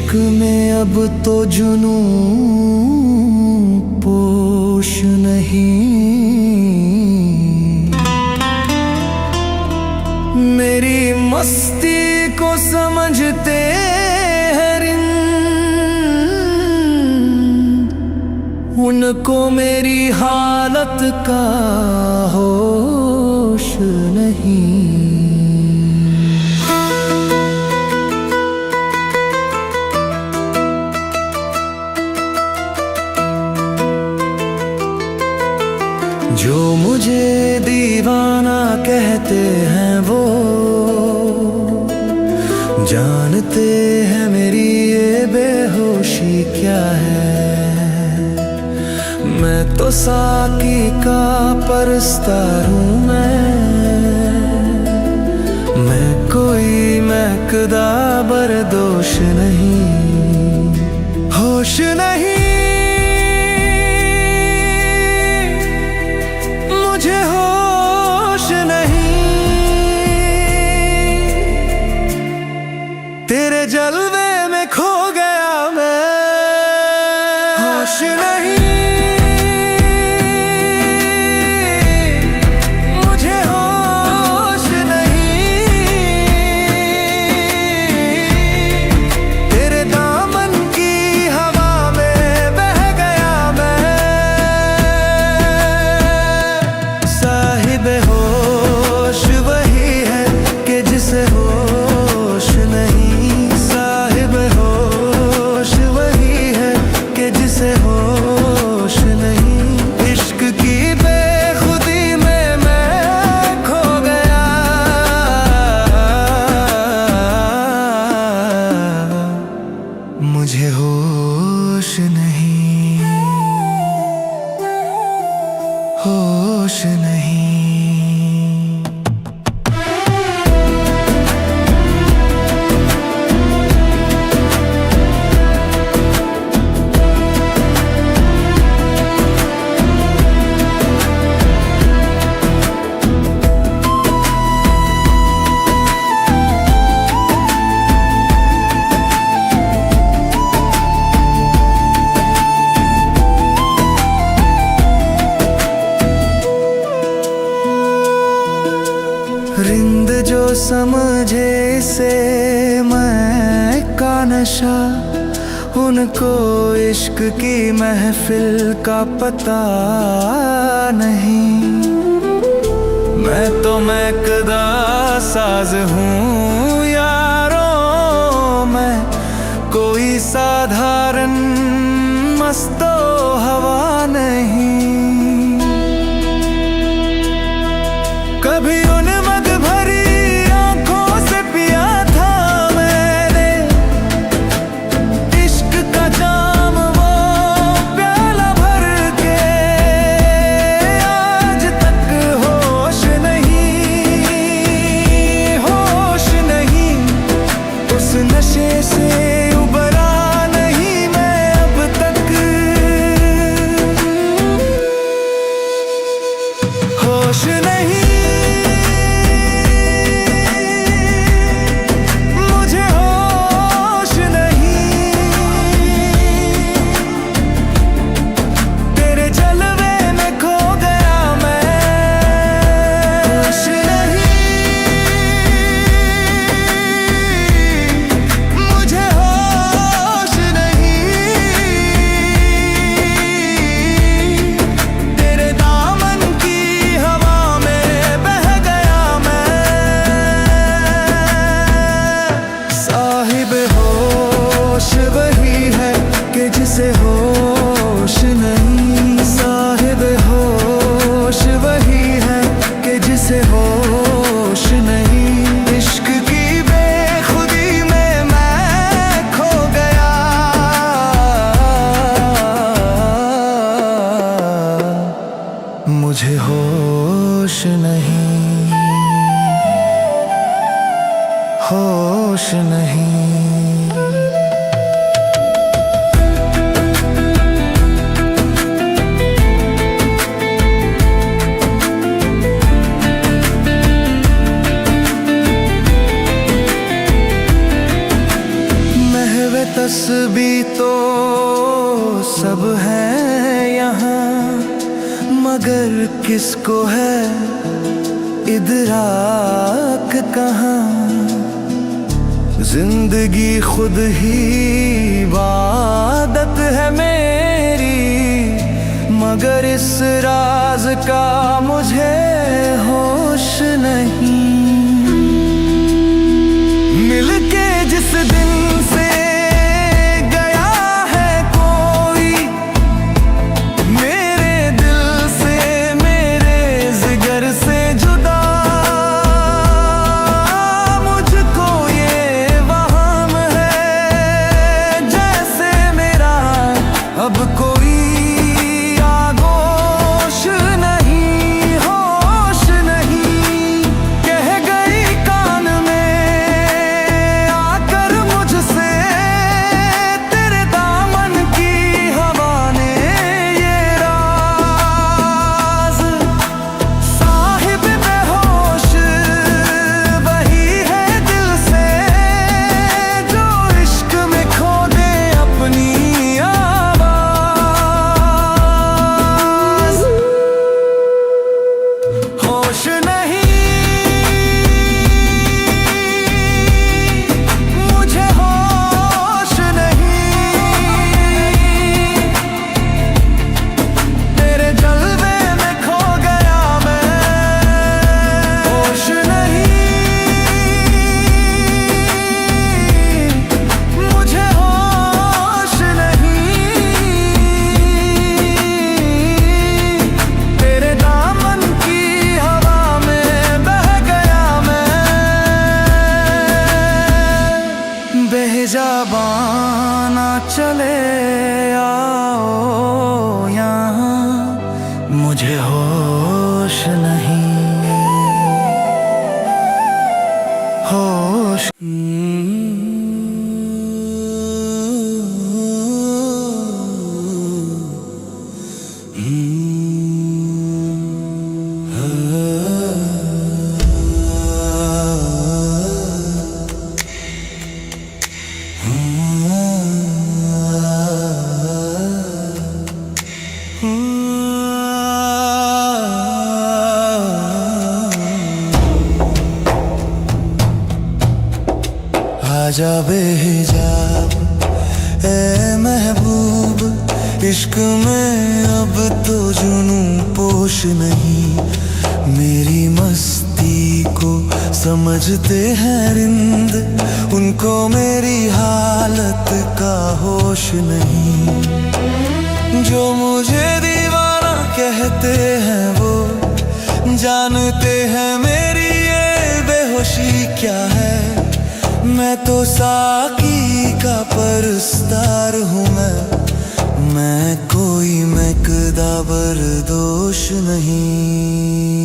इश्क में अब तो जुनूं पोश नहीं। मेरी मस्ती को समझते हैं रिंद, उनको मेरी हालत का होश नहीं। जो मुझे दीवाना कहते हैं वो जानते हैं मेरी ये बेहोशी क्या है। मैं तो साकी का परस्तार हूँ, मैं कोई महकदा बरदोश नहीं। होश नहीं मुझे, होश नहीं। तेरे जलवे में खो गया मैं, होश नहीं मुझे, होश नहीं। तेरे दामन की हवा में बह गया मैं। साहिब होश वही है कि जिसे होश नहीं। साहिब होश वही है कि जिसे होश नहीं। इश्क की बेखुदी में मैं खो गया। मुझे होश नहीं, होश नहीं। रिंद जो समझे इसे मैं का नशा, उनको इश्क की महफिल का पता नहीं। मैं तो महकदा साज हूँ यारों, मैं कोई साधारण मस्तो हवा नहीं। कभी उन मद भरी आंखों से पिया था मैंने इश्क का जाम, वो प्याला भर के आज तक होश नहीं, होश नहीं। उस नशे से उबरा नहीं मैं अब तक। होश नहीं जिसे होश नहीं। साहिब होश वही है कि जिसे होश नहीं। इश्क की बेखुदी में मैं खो गया। मुझे होश नहीं, होश नहीं। भी तो सब है यहाँ, मगर किसको है इदराक कहाँ। जिंदगी खुद ही इबादत है मेरी, मगर इस राज का मुझे होश नहीं। मिलके जिस दिन से गया है कोई मेरे दिल से, मेरे जिगर से जुदा, मुझको ये वहम है जैसे मेरा अब कोई आगोश नहीं, होश नहीं। कह गई कान में आकर मुझसे तेरे दामन की हवा ने ये राज। साहिब बेहोश वही है दिल से, जो इश्क में खो दे अपनी आवाज। होश नहीं, मुझे होश नहीं, तेरे जलवे में खो गया मैं। होश नहीं, मुझे होश नहीं, तेरे दामन की हवा में बह गया मैं। बेज़बाना चले आओ यहाँ, मुझे होश नहीं, होश। आजा बेहिजाब ए महबूब, इश्क में अब तो जुनूं पोश नहीं। मेरी मस्ती को समझते हैं रिंद, उनको मेरी हालत का होश नहीं। जो मुझे दीवाना कहते हैं वो जानते हैं मेरी ये बेहोशी क्या है। मैं तो साकी का परस्तार हूँ मैं कोई महकदा बरदोश नहीं।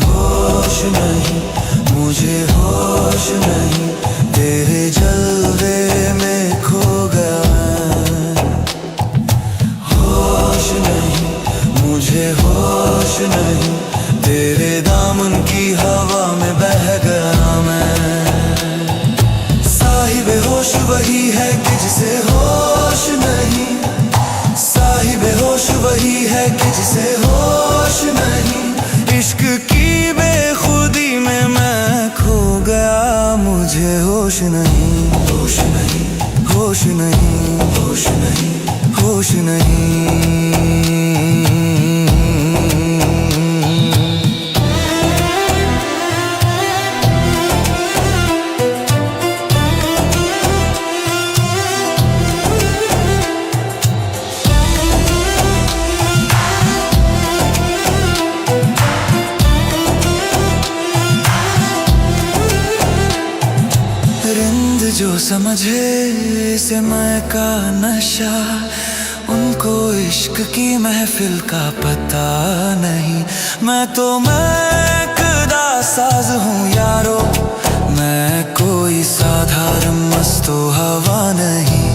होश नहीं, मुझे होश नहीं, तेरे जलवे में खो गया मैं। होश नहीं, मुझे होश नहीं, तेरे दामन की हवा में बह गया मैं। साहिब होश वही है कि जिसे होश नहीं, साहिब होश वही है कि जिसे होश नहीं। इश्क की बेखुदी में मैं खो गया, मुझे होश नहीं, होश नहीं, होश नहीं, होश नहीं, होश नहीं। जो समझे इसे मैं का नशा, उनको इश्क की महफिल का पता नहीं। मैं तो महकदा साज हूँ यारो, मैं कोई साधारण मस्तो हवा नहीं।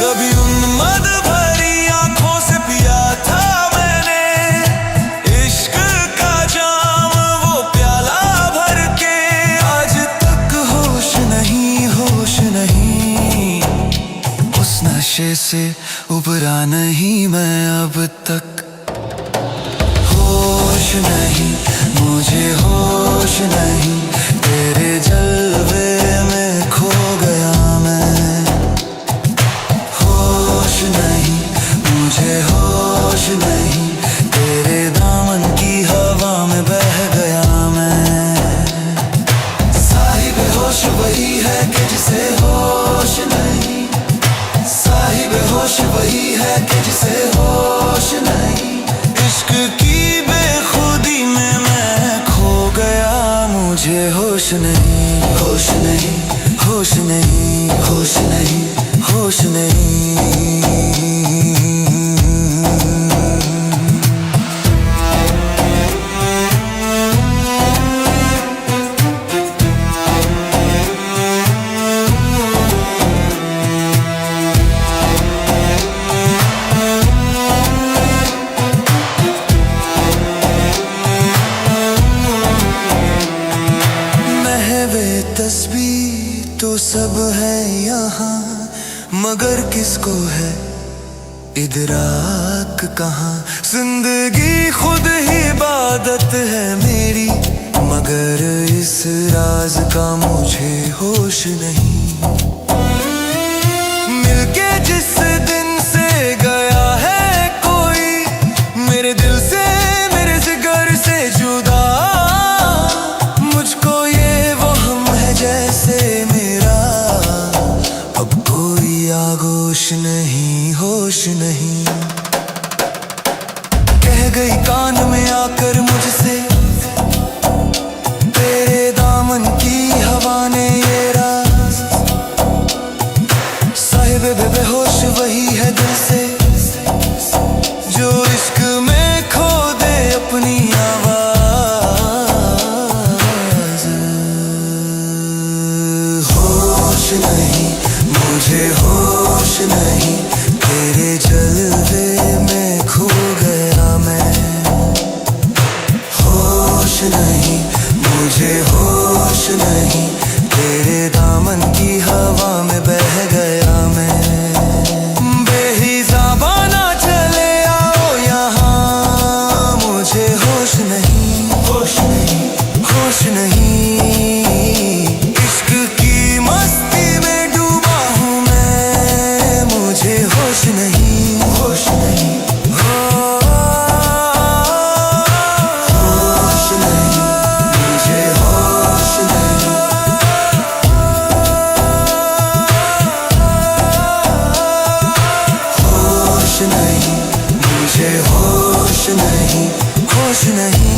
कभी उन्मद भरी आंखों से पिया था मैंने इश्क का जाम, वो प्याला भर के। आज तक होश नहीं, होश नहीं, नहीं, तेरे जलवे में खो गया मैं। होश नहीं, मुझे होश नहीं, तेरे दामन की हवा में बह गया मैं। साहिब होश वही है कि जिसे होश नहीं, साहिब होश वही है कि जिसे होश नहीं। इश्क की बेखुदी में मैं खो गया, मुझे होश नहीं, होश नहीं, होश नहीं, होश नहीं, होश नहीं। तस्बीह तो सब है यहाँ, मगर किसको है इदराक कहाँ। जिंदगी खुद ही इबादत है मेरी, मगर इस राज का मुझे होश नहीं। मिलके जिस दिन से गया है कोई, मेरे दिल से मेरे जिगर से जुदा, मुझको ये वहम है जैसे मेरा अब कोई आगोश नहीं, होश नहीं। कह गई कान में आकर मुझसे तेरे दामन की हवा ने ये राज, साहिब बेहोश वही है दिल से जो इश्क में खो दे अपनी आवाज। होश नहीं, मुझे होश नहीं, तेरे जलवे में खो गया मैं। होश नहीं, मुझे होश नहीं, तेरे दामन की हवा में बह गया मैं। बेहिसाबा ना चले आओ यहाँ, मुझे होश नहीं, होश नहीं, होश नहीं। इश्क की मस्ती में डूबा हूँ मैं, मुझे होश नहीं, होश नहीं, होश नहीं, मुझे होश नहीं। होश नहीं, मुझे होश नहीं, होश नहीं।